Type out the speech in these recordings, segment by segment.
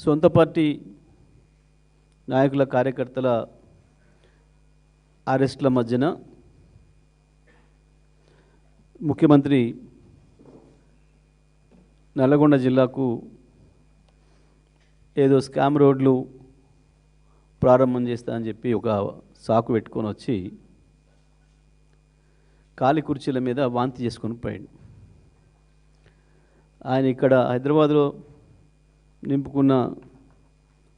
సొంత పార్టీ నాయకుల కార్యకర్తల అరెస్టుల మధ్యన ముఖ్యమంత్రి నల్లగొండ జిల్లాకు ఏదో స్కామ్ రోడ్లు ప్రారంభం చేస్తా అని చెప్పి ఒక సాకు పెట్టుకొని వచ్చి ఖాళీ కుర్చీల మీద వాంతి చేసుకొని పోయాడు. ఆయన ఇక్కడ హైదరాబాద్లో నింపుకున్న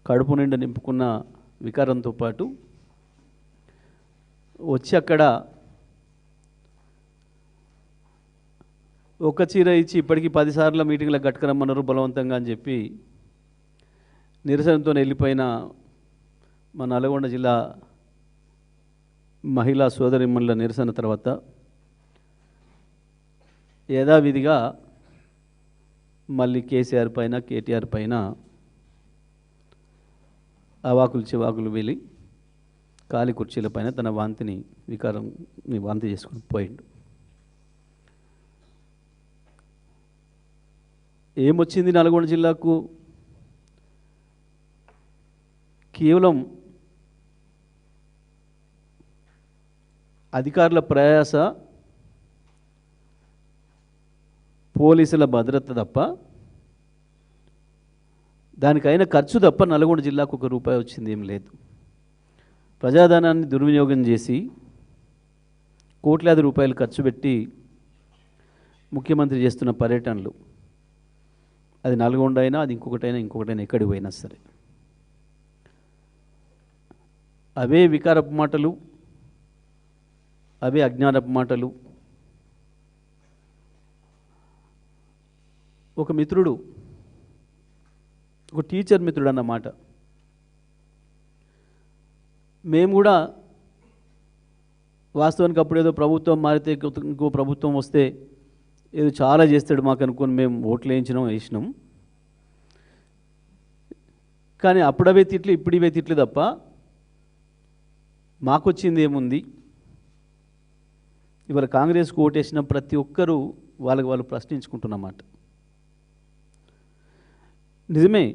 కడుపు నిండా నింపుకున్న వికారంతో పాటు వచ్చి అక్కడ ఒక చీర ఇచ్చి ఇప్పటికీ 10 సార్లు మీటింగ్లకు గట్టుకురమ్మన్నారు బలవంతంగా అని చెప్పి నిరసనతో వెళ్ళిపోయిన మన నల్గొండ జిల్లా మహిళా సోదరిమణుల నిరసన తర్వాత యథావిధిగా మళ్ళీ కేసీఆర్ పైన కేటీఆర్ పైన అవాకులు చివాకులు వెళ్ళి ఖాళీ కుర్చీల పైన తన వికారాన్ని వాంతి చేసుకుని పోయిండు. ఏమొచ్చింది నల్గొండ జిల్లాకు? కేవలం అధికారుల ప్రయాస, పోలీసుల భద్రత తప్ప, దానికైన ఖర్చు తప్ప నల్గొండ జిల్లాకు ₹1 వచ్చింది ఏం లేదు. ప్రజాధనాన్ని దుర్వినియోగం చేసి కోట్లాది రూపాయలు ఖర్చు పెట్టి ముఖ్యమంత్రి చేస్తున్న పర్యటనలు, అది నల్గొండ అయినా అది ఇంకొకటైనా ఎక్కడికి పోయినా సరే అవే వికారపు మాటలు, అవే అజ్ఞానపు మాటలు. ఒక మిత్రుడు, ఒక టీచర్ మిత్రుడు అన్నమాట, మేము కూడా వాస్తవానికి అప్పుడేదో ప్రభుత్వం మారితే ఇంకో ప్రభుత్వం వస్తే ఏదో చాలా చేస్తాడు మాకు అనుకుని మేము ఓట్లు వేసినాం. కానీ అప్పుడవే తిట్లు ఇప్పుడు ఇవే తిట్లు తప్ప మాకు వచ్చింది ఏముంది? ఇవాళ కాంగ్రెస్కు ఓటేసిన ప్రతి ఒక్కరూ వాళ్ళు ప్రశ్నించుకుంటున్నమాట. నిజమే,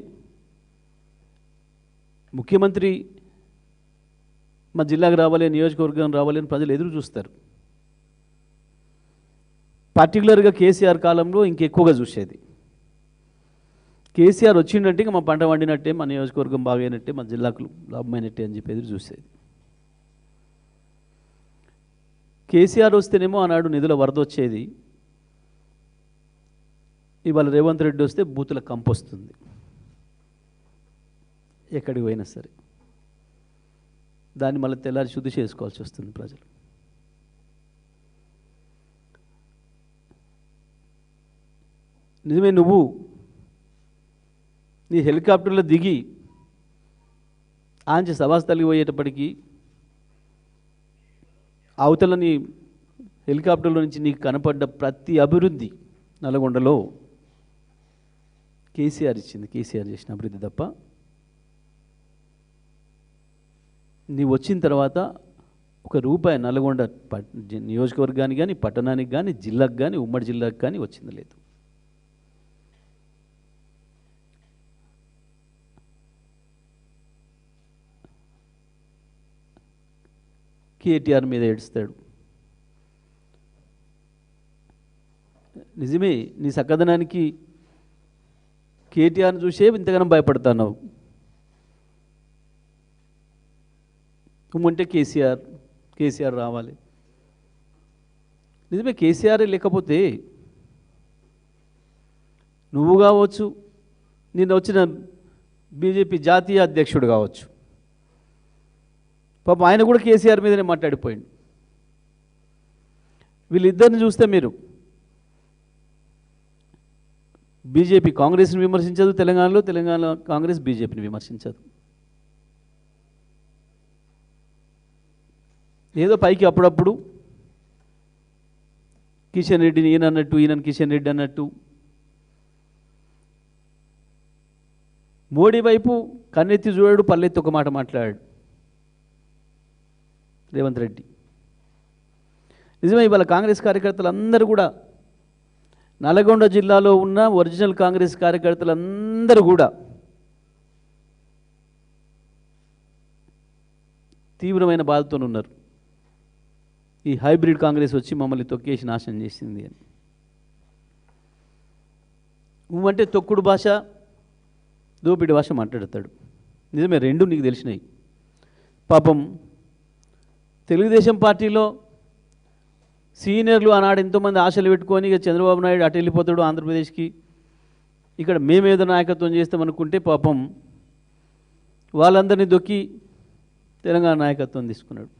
ముఖ్యమంత్రి మా జిల్లాకు రావాలి, నియోజకవర్గం రావాలి అని ప్రజలు ఎదురు చూస్తారు. పర్టికులర్గా కేసీఆర్ కాలంలో ఇంకెక్కువగా చూసేది. కేసీఆర్ వచ్చిందంటే ఇంకా మా పంట వండినట్టే, మా నియోజకవర్గం బాగైనట్టే, మా జిల్లాకు లాభమైనట్టే అని చెప్పి ఎదురు చూసేది. కేసీఆర్ వస్తేనేమో ఆనాడు నిధుల వరద వచ్చేది. ఇవాళ రేవంత్ రెడ్డి వస్తే బూతుల కంపు వస్తుంది. ఎక్కడికి పోయినా సరే దాన్ని మళ్ళీ తెల్లారి శుద్ధి చేసుకోవాల్సి వస్తుంది ప్రజలు. నిజమే, నువ్వు నీ హెలికాప్టర్లో దిగి ఆంచి సభాస్థలికి పోయేటప్పటికీ అవతలని హెలికాప్టర్లో నుంచి నీకు కనపడ్డ ప్రతి అభివృద్ధి నల్గొండలో కేసీఆర్ ఇచ్చింది, కేసీఆర్ చేసిన అభివృద్ధి తప్ప నీవు వచ్చిన తర్వాత ₹1 నల్గొండ నియోజకవర్గానికి కానీ, పట్టణానికి కానీ, జిల్లాకు కానీ, ఉమ్మడి జిల్లాకు కానీ వచ్చింది లేదు. కేటీఆర్ మీద ఏడుస్తాడు. నిజమే, నీ సక్కదనానికి కేటీఆర్ని చూసే ఇంతగానో భయపడుతున్నావు. నువ్వుంటే కేసీఆర్ రావాలి. నిజమే, కేసీఆర్ లేకపోతే నువ్వు కావచ్చు, నిన్న వచ్చిన బీజేపీ జాతీయ అధ్యక్షుడు కావచ్చు, పాపం ఆయన కూడా కేసీఆర్ మీదనే మాట్లాడిపోయింది. వీళ్ళిద్దరిని చూస్తే మీరు బీజేపీ కాంగ్రెస్ని విమర్శించదు, తెలంగాణ కాంగ్రెస్ బీజేపీని విమర్శించదు. ఏదో పైకి అప్పుడప్పుడు కిషన్ రెడ్డిని ఈయన అన్నట్టు, ఈయనని కిషన్ రెడ్డి అన్నట్టు, మోడీ వైపు కన్నెత్తి చూడాడు, పల్లెత్తి ఒక మాట మాట్లాడాడు రేవంత్ రెడ్డి. నిజమే, ఇవాళ కాంగ్రెస్ కార్యకర్తలందరూ కూడా, నల్గొండ జిల్లాలో ఉన్న ఒరిజినల్ కాంగ్రెస్ కార్యకర్తలందరూ కూడా తీవ్రమైన బాధతో ఉన్నారు. ఈ హైబ్రిడ్ కాంగ్రెస్ వచ్చి మమ్మల్ని తొక్కేసి నాశనం చేసింది అని. అంటే తొక్కుడు భాష, దోపిడి భాష మాట్లాడతాడు. నిజమే, రెండు నీకు తెలిసినాయి. పాపం తెలుగుదేశం పార్టీలో సీనియర్లు ఆనాడు ఎంతోమంది ఆశలు పెట్టుకొని ఇక చంద్రబాబు నాయుడు అటు వెళ్ళిపోతాడు ఆంధ్రప్రదేశ్కి, ఇక్కడ మేమేదో నాయకత్వం చేస్తామనుకుంటే పాపం వాళ్ళందరినీ దొక్కి తెలంగాణ నాయకత్వం తీసుకున్నాడు.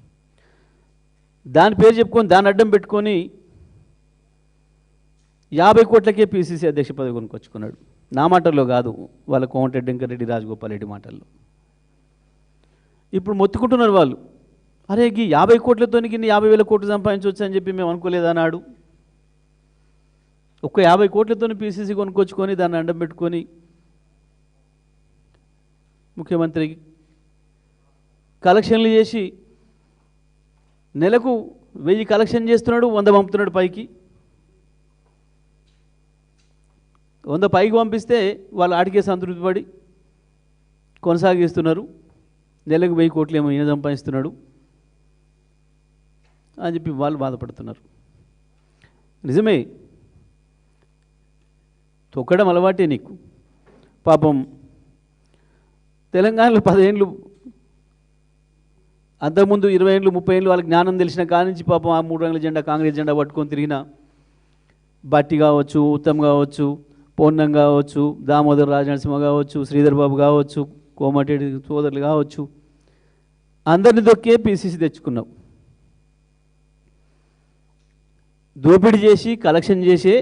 దాని పేరు చెప్పుకొని దాన్ని అడ్డం పెట్టుకొని 50 కోట్లకే పిసిసి అధ్యక్ష పదవి కొనుక్కొచ్చుకున్నాడు. నా మాటల్లో కాదు, వాళ్ళ కోమటిరెడ్డి వెంకటరెడ్డి, రాజగోపాల్ రెడ్డి మాటల్లో. ఇప్పుడు మొత్తుకుంటున్నారు వాళ్ళు, అరే ఈ 50 కోట్లతో 50,000 కోట్లు సంపాదించవచ్చు అని చెప్పి మేము అనుకోలేదన్నాడు. ఒక్క 50 కోట్లతో పిసిసి కొనుక్కొచ్చుకొని దాన్ని అడ్డం పెట్టుకొని ముఖ్యమంత్రి కలెక్షన్లు చేసి నెలకు 1000 కలెక్షన్ చేస్తున్నాడు, 100 పంపుతున్నాడు పైకి. 100 పైకి పంపిస్తే వాళ్ళు ఆడికే సంతృప్తి పడి కొనసాగిస్తున్నారు. నెలకు 1000 కోట్లు ఏమో ఈయన సంపాదిస్తున్నాడు అని చెప్పి వాళ్ళు బాధపడుతున్నారు. నిజమే, తొక్కడం అలవాటే నీకు. పాపం తెలంగాణలో 10 ఏళ్ళు, అంతకుముందు 20 ఏళ్ళు 30 ఏళ్ళు వాళ్ళకి జ్ఞానం తెలిసిన కానించి పాపం ఆ 3 రంగుల జెండా, కాంగ్రెస్ జెండా పట్టుకొని తిరిగిన బట్టి కావచ్చు, ఉత్తమ్ కావచ్చు, పొన్నం కావచ్చు, దామోదర్ రాజనరసింహ కావచ్చు, శ్రీధర్ బాబు కావచ్చు, కోమటిరెడ్డి సోదరులు కావచ్చు, అందరిని దొక్కే పిసిసి తెచ్చుకున్నావు. దోపిడీ చేసి కలెక్షన్ చేసే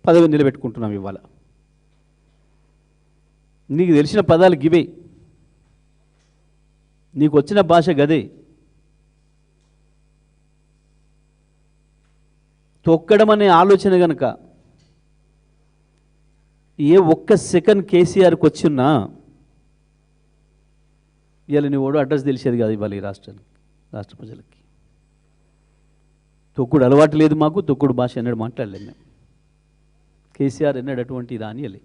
పదవి నిలబెట్టుకుంటున్నాం ఇవాళ. నీకు తెలిసిన పదాలు గివే, నీకు వచ్చిన భాష గదే. తొక్కడం అనే ఆలోచన కనుక ఏ ఒక్క సెకండ్ కేసీఆర్కి వచ్చినా ఇవాళ నీ ఓడు అడ్రస్ తెలిసేది కాదు ఇవాళ ఈ రాష్ట్రానికి, రాష్ట్ర ప్రజలకి. తొక్కుడు అలవాటు లేదు మాకు, తొక్కుడు భాష ఎన్నడూ మాట్లాడలేదు మేము. కేసీఆర్ ఎన్నడూ అటువంటి రానియలే.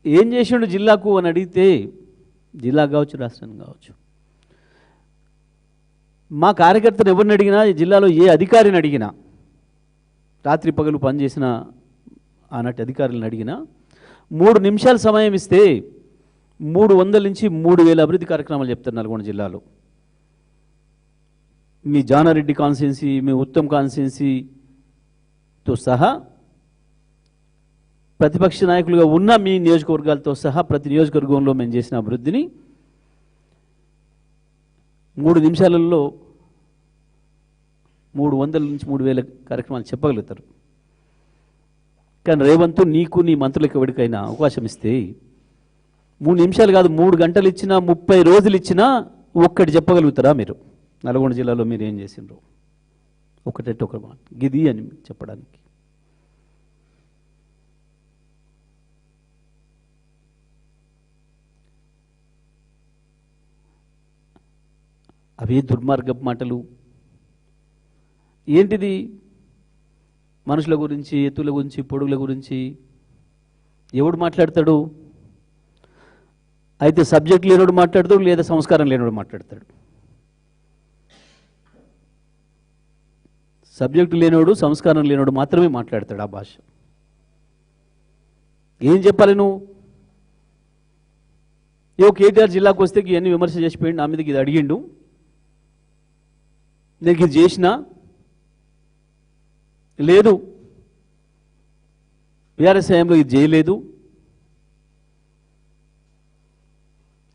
ఏం చేసిండు జిల్లాకు అని అడిగితే, జిల్లా కావచ్చు, రాష్ట్రానికి కావచ్చు, మా కార్యకర్తను ఎవరిని అడిగినా, జిల్లాలో ఏ అధికారిని అడిగినా, రాత్రి పగలు పనిచేసిన ఆనాటి అధికారులను అడిగినా 3 నిమిషాల సమయం ఇస్తే 300 నుంచి 3000 అభివృద్ధి కార్యక్రమాలు చెప్తారు నల్గొండ జిల్లాలో. మీ జానారెడ్డి కాన్స్టిట్యున్సీ, మీ ఉత్తమ్ కాన్స్టిట్యున్సీతో సహా, ప్రతిపక్ష నాయకులుగా ఉన్న మీ నియోజకవర్గాలతో సహా ప్రతి నియోజకవర్గంలో మేము చేసిన అభివృద్ధిని 3 నిమిషాలలో 300 నుంచి 3000 కార్యక్రమాలు చెప్పగలుగుతారు. కానీ రేవంత్ నీకు నీ మంత్రులకు ఎవరికైనా అవకాశం ఇస్తే 3 నిమిషాలు కాదు, 3 గంటలు ఇచ్చినా, 30 రోజులు ఇచ్చినా ఒక్కటి చెప్పగలుగుతారా మీరు? నల్గొండ జిల్లాలో మీరు ఏం చేసిండ్రు ఒకటంటే ఒక మాట గిది అని చెప్పడానికి. అవే దుర్మార్గపు మాటలు. ఏంటిది? మనుషుల గురించి, ఎత్తుల గురించి, పొడుగుల గురించి ఎవడు మాట్లాడతాడు? అయితే సబ్జెక్ట్ లేనోడు మాట్లాడతాడు, లేదా సంస్కారం లేనోడు మాట్లాడతాడు. సబ్జెక్టు లేనోడు, సంస్కారం లేనోడు మాత్రమే మాట్లాడతాడు ఆ భాష. ఏం చెప్పాలి నువ్వు? కేటీఆర్ జిల్లాకు వస్తే ఇవన్నీ విమర్శ చేసిపోయింది, నా మీదకి ఇది అడిగిండు, నేను ఇది చేసినా లేదు, బీఆర్ఎస్ హయాంలో ఇది చేయలేదు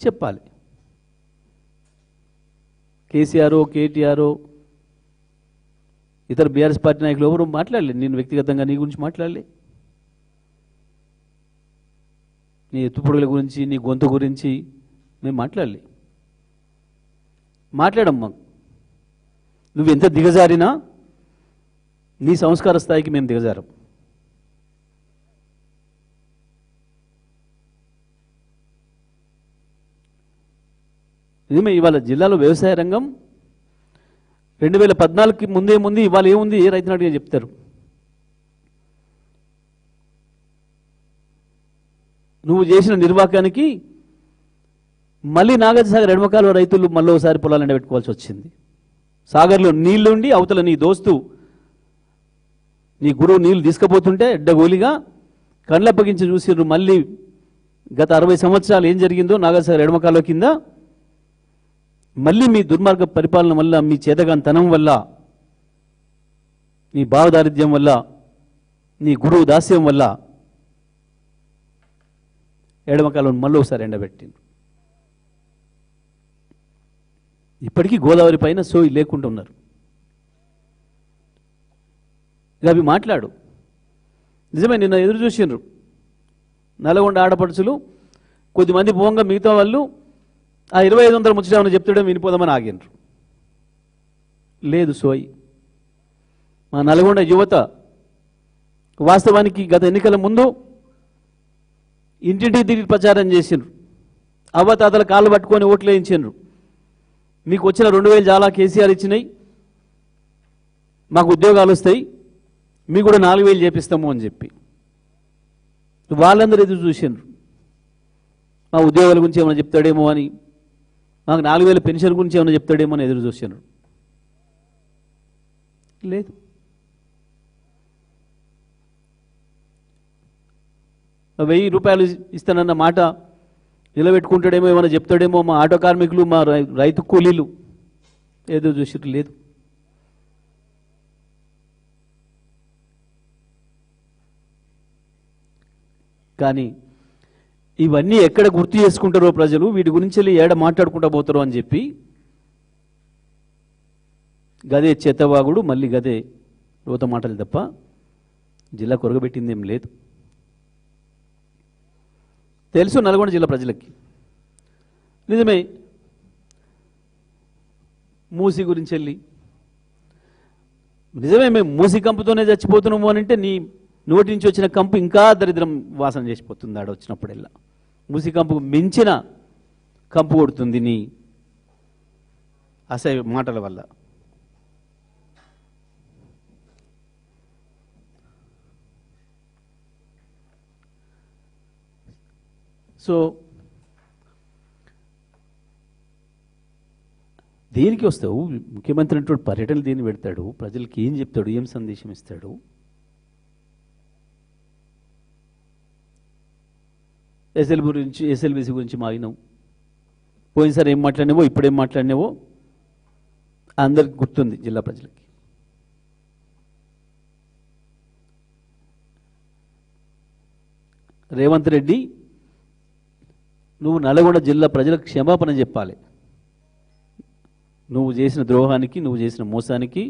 చెప్పాలి. కేసీఆర్, కేటీఆర్, ఇతర బీఆర్ఎస్ పార్టీ నాయకులు ఎవరు మాట్లాడలేదు. నేను వ్యక్తిగతంగా నీ గురించి మాట్లాడలే, నీ ఎత్తుపొడుగుల గురించి, నీ గొంతు గురించి మేము మాట్లాడలే. మాట్లాడమ్మా, నువ్వెంత దిగజారినా నీ సంస్కార స్థాయికి మేము దిగజారం. నిజమే, ఇవాళ జిల్లాలో వ్యవసాయ రంగం 2014కి ముందే ఇవాళ ఏముంది, ఏ రైతు నాటిగా చెప్తారు. నువ్వు చేసిన నిర్వాకానికి మళ్ళీ నాగార్జునసాగర్ ఎడమ కాలువ రైతులు మళ్ళీ ఒకసారి పొలాలు ఎండబెట్టుకోవాల్సి వచ్చింది. సాగర్లో నీళ్లుండి అవతల నీ దోస్తు నీ గురువు నీళ్లు తీసుకుపోతుంటే ఎడ్డగోలిగా కళ్ళప్పగించి చూసిర్రు. మళ్ళీ గత 60 సంవత్సరాలు ఏం జరిగిందో నాగార్జునసాగర్ ఎడమ కాలువ కింద మళ్ళీ మీ దుర్మార్గ పరిపాలన వల్ల, మీ చేతగాంతనం వల్ల, నీ భావదారిద్ర్యం వల్ల, నీ గురువు దాస్యం వల్ల ఎడమ కాలువను మళ్ళీ ఒకసారి ఎండబెట్టిండ్రు. ఇప్పటికీ గోదావరి పైన సోయి లేకుండా ఉన్నారు. ఇక అవి మాట్లాడు. నిజమే, నిన్న ఎదురు చూసిండ్రు నల్గొండ ఆడపడుచులు కొద్దిమంది పోంగా మిగతా వాళ్ళు ఆ 2500 ముచ్చటమని చెప్తాడే వినిపోదామని ఆగిండ్రు. లేదు సోయి. మా నల్గొండ యువత వాస్తవానికి గత ఎన్నికల ముందు ఇంటింటికి తిరిగి ప్రచారం చేసిండ్రు. అవ్వతాతల కాళ్ళు పట్టుకొని ఓట్లు వేయించిండ్రు. మీకు వచ్చిన 2000 చాలా కేసీఆర్ ఇచ్చినాయి, మాకు ఉద్యోగాలు వస్తాయి, మీకు కూడా 4000 చేపిస్తాము అని చెప్పి వాళ్ళందరూ ఎదురు చూసిండ్రు. మా ఉద్యోగాల గురించి ఏమైనా చెప్తాడేమో అని, మాకు 4000 పెన్షన్ గురించి ఏమైనా చెప్తాడేమో అని ఎదురు చూసిండ్రు. లేదు. ₹1000 ఇస్తానన్న మాట నిలబెట్టుకుంటాడేమో, ఏమైనా చెప్తాడేమో, మా ఆటో కార్మికులు, మా రైతు కూలీలు ఏదో చూసిరు. లేదు. కానీ ఇవన్నీ ఎక్కడ గుర్తు చేసుకుంటారో ప్రజలు, వీటి గురించి ఏడ మాట్లాడుకుంటూ పోతారో అని చెప్పి గదే చేతవాగుడు, మళ్ళీ గదే రోత మాటలు తప్ప జిల్లా కొరగబెట్టిందేం లేదు. తెలుసు నల్గొండ జిల్లా ప్రజలకి. నిజమే, మూసి గురించి వెళ్ళి నిజమే మేము మూసి కంపుతోనే చచ్చిపోతున్నాము అని అంటే నీ నోటి నుంచి వచ్చిన కంపు ఇంకా దరిద్రం వాసన చేసిపోతుంది. ఆడ వచ్చినప్పుడల్లా మూసి కంపు మించిన కంపు కొడుతుంది నీ అసహ్య మాటల వల్ల. సో దేనికి వస్తావు? ముఖ్యమంత్రి అంటే పర్యటనలు దేన్ని పెడతాడు? ప్రజలకి ఏం చెప్తాడు? ఏం సందేశం ఇస్తాడు? ఎస్ఎల్బిసి గురించి మాగినావు. పోయినసారి ఏం మాట్లాడినావో, ఇప్పుడేం మాట్లాడినావో అందరికి గుర్తుంది జిల్లా ప్రజలకి. రేవంత్ రెడ్డి, నువ్వు నల్గొండ జిల్లా ప్రజలకు క్షమాపణ చెప్పాలి. నువ్వు చేసిన ద్రోహానికి, నువ్వు చేసిన మోసానికి.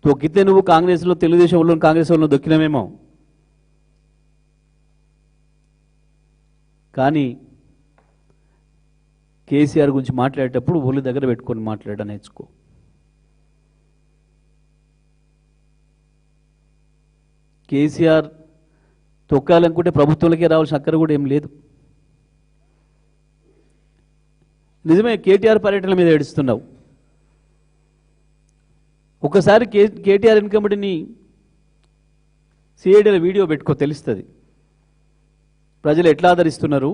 తొక్కితే నువ్వు కాంగ్రెస్లో, తెలుగుదేశం వాళ్ళు కాంగ్రెస్ వాళ్ళు దొక్కినామేమో, కానీ కేసీఆర్ గురించి మాట్లాడేటప్పుడు ఒళ్ళు దగ్గర పెట్టుకొని మాట్లాడడం నేర్చుకో. కేసీఆర్ తొక్కాలనుకుంటే ప్రభుత్వంలోకే రావాల్సిన అక్కర కూడా ఏం లేదు. నిజమే, కేటీఆర్ పర్యటనల మీద ఏడుస్తున్నావు. ఒకసారి కేటీఆర్ వెనుకబడిని సిఐడీల వీడియో పెట్టుకో, తెలుస్తుంది ప్రజలు ఎట్లా ఆదరిస్తున్నారు.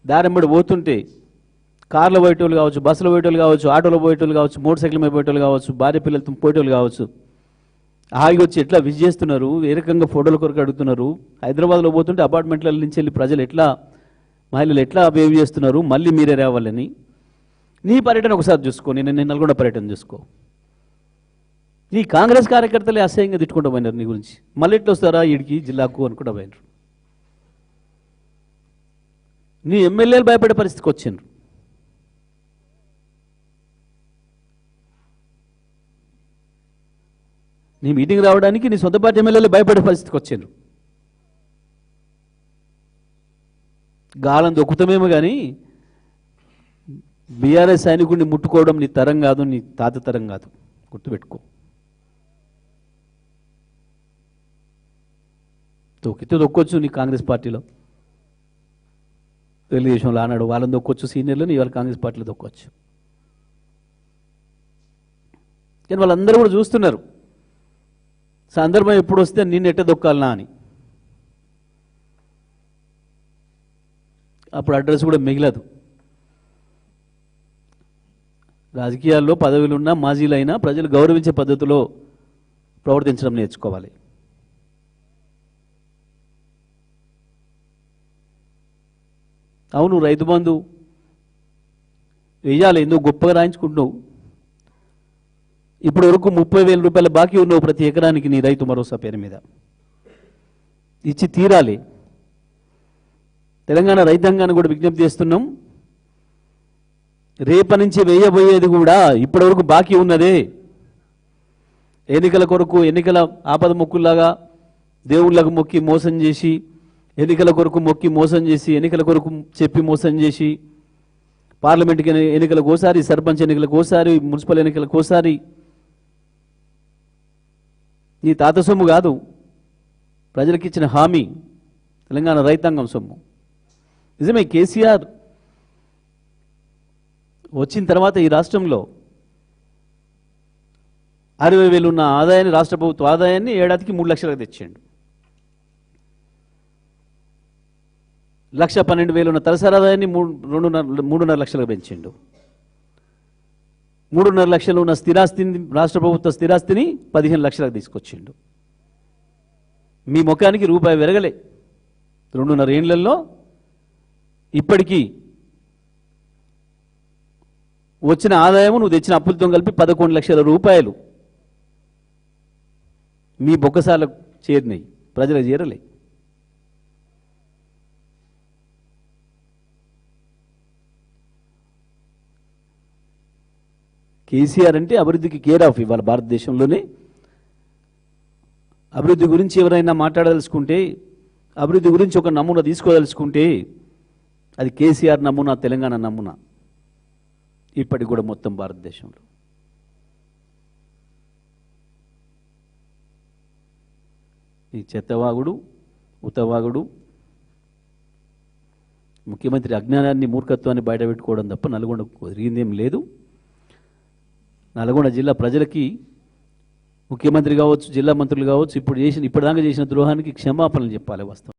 దారెంబడి పోతుంటే కార్లో పోయేటోళ్ళు కావచ్చు, బస్సులో పోయేటోళ్ళు కావచ్చు, ఆటోలో పోయేటోళ్ళు కావచ్చు, మోటార్ సైకిల్ మీద పోయేటోళ్ళు కావచ్చు, భార్య పిల్లలతో పోయేటోళ్ళు కావచ్చు, హాయిగా వచ్చి ఎట్లా విజ్ చేస్తున్నారు, ఏ రకంగా ఫోటోల కొరకు అడుగుతున్నారు. హైదరాబాద్లో పోతుంటే అపార్ట్మెంట్ల నుంచి వెళ్ళి ప్రజలు ఎట్లా, మహిళలు ఎట్లా బిహేవ్ చేస్తున్నారు, మళ్ళీ మీరే రావాలని. నీ పర్యటన ఒకసారి చూసుకో, నేను నల్గొండ పర్యటన చూసుకో. నీ కాంగ్రెస్ కార్యకర్తలే అసహ్యంగా తిట్టుకుంటూ పోయినారు నీ గురించి. మళ్ళీ ఎట్లా వస్తారా ఈడికి జిల్లాకు అనుకుంటూ పోయినారు. నీ ఎమ్మెల్యేలు భయపడే పరిస్థితికి వచ్చిండ్రు. నీ మీటింగ్ రావడానికి నీ సొంత పార్టీ ఎమ్మెల్యేలు భయపడే పరిస్థితికి వచ్చిండ్రు. గాలం దొక్కుతామేమో కానీ బీఆర్ఎస్ సైనికుడిని ముట్టుకోవడం నీ తరం కాదు, నీ తాత తరం కాదు, గుర్తుపెట్టుకో. తొక్కితే దొక్కొచ్చు నీ కాంగ్రెస్ పార్టీలో, తెలుగుదేశంలో ఆనాడు వాళ్ళని దొక్కొచ్చు సీనియర్లను, ఇవాళ కాంగ్రెస్ పార్టీలో దొక్కొచ్చు. కానీ వాళ్ళందరూ కూడా చూస్తున్నారు. సందర్భం ఎప్పుడు వస్తే నిన్ను ఎట్ట దొక్కాలనా అని. అప్పుడు అడ్రస్ కూడా మిగలదు. రాజకీయాల్లో పదవులున్నా మాజీలైనా ప్రజలు గౌరవించే పద్ధతిలో ప్రవర్తించడం నేర్చుకోవాలి. అవును, రైతు బంధు వెయ్యాలి, ఎందుకు గొప్పగా రాయించుకుంటున్నావు. ఇప్పటి వరకు 30,000 రూపాయల బాకీ ఉన్నావు ప్రతి ఎకరానికి నీ రైతు భరోసా పేరు మీద. ఇచ్చి తీరాలి. తెలంగాణ రైతాంగాన్ని కూడా విజ్ఞప్తి చేస్తున్నాం, రేపటి నుంచి వేయబోయేది కూడా ఇప్పటివరకు బాకీ ఉన్నదే. ఎన్నికల కొరకు ఎన్నికల ఆపద మొక్కుల్లాగా దేవుళ్ళకు మొక్కి మోసం చేసి, ఎన్నికల కొరకు మొక్కి మోసం చేసి, ఎన్నికల కొరకు చెప్పి మోసం చేసి, పార్లమెంట్కి ఎన్నికలకు ఓసారి, సర్పంచ్ ఎన్నికలకు ఓసారి, మున్సిపల్ ఎన్నికలకు ఓసారి. నీ తాత సొమ్ము కాదు, ప్రజలకు ఇచ్చిన హామీ తెలంగాణ రైతాంగం సొమ్ము. నిజమే, కేసీఆర్ వచ్చిన తర్వాత ఈ రాష్ట్రంలో 60,000 ఉన్న ఆదాయాన్ని, రాష్ట్ర ప్రభుత్వ ఆదాయాన్ని ఏడాదికి 3 లక్షలకు తెచ్చాడు. 1,12,000 ఉన్న తలసరి ఆదాయాన్ని 3.5 లక్షలకు పెంచిండు. 3.5 లక్షలు ఉన్న స్థిరాస్తిని, రాష్ట్ర ప్రభుత్వ స్థిరాస్తిని 15 లక్షలకు తీసుకొచ్చిండు. మీ ముఖానికి రూపాయి వెరగలే. 2.5 ఏళ్లలో ఇప్పటికీ వచ్చిన ఆదాయము నువ్వు తెచ్చిన అప్పులతో కలిపి 11 లక్షల రూపాయలు మీ బొక్కసాలకు చేరినాయి, ప్రజలకు చేరలే. కేసీఆర్ అంటే అభివృద్ధికి కేర్ ఆఫ్. ఇవాళ భారతదేశంలోనే అభివృద్ధి గురించి ఎవరైనా మాట్లాడదలుచుకుంటే, అభివృద్ధి గురించి ఒక నమూనా తీసుకోదలుచుకుంటే అది కేసీఆర్ నమూనా, తెలంగాణ నమూనా. ఇప్పటికి కూడా మొత్తం భారతదేశంలో ఈ చెత్తవాగుడు, ఉతవాగుడు, ముఖ్యమంత్రి అజ్ఞానాన్ని, మూర్ఖత్వాన్ని బయటపెట్టుకోవడం తప్ప నల్గొండకు ఒరిగిందేం లేదు. నల్గొండ జిల్లా ప్రజలకి ముఖ్యమంత్రి కావచ్చు, జిల్లా మంత్రులు కావచ్చు, ఇప్పటిదాకా చేసిన ద్రోహానికి క్షమాపణలు చెప్పాలి వాస్తవం.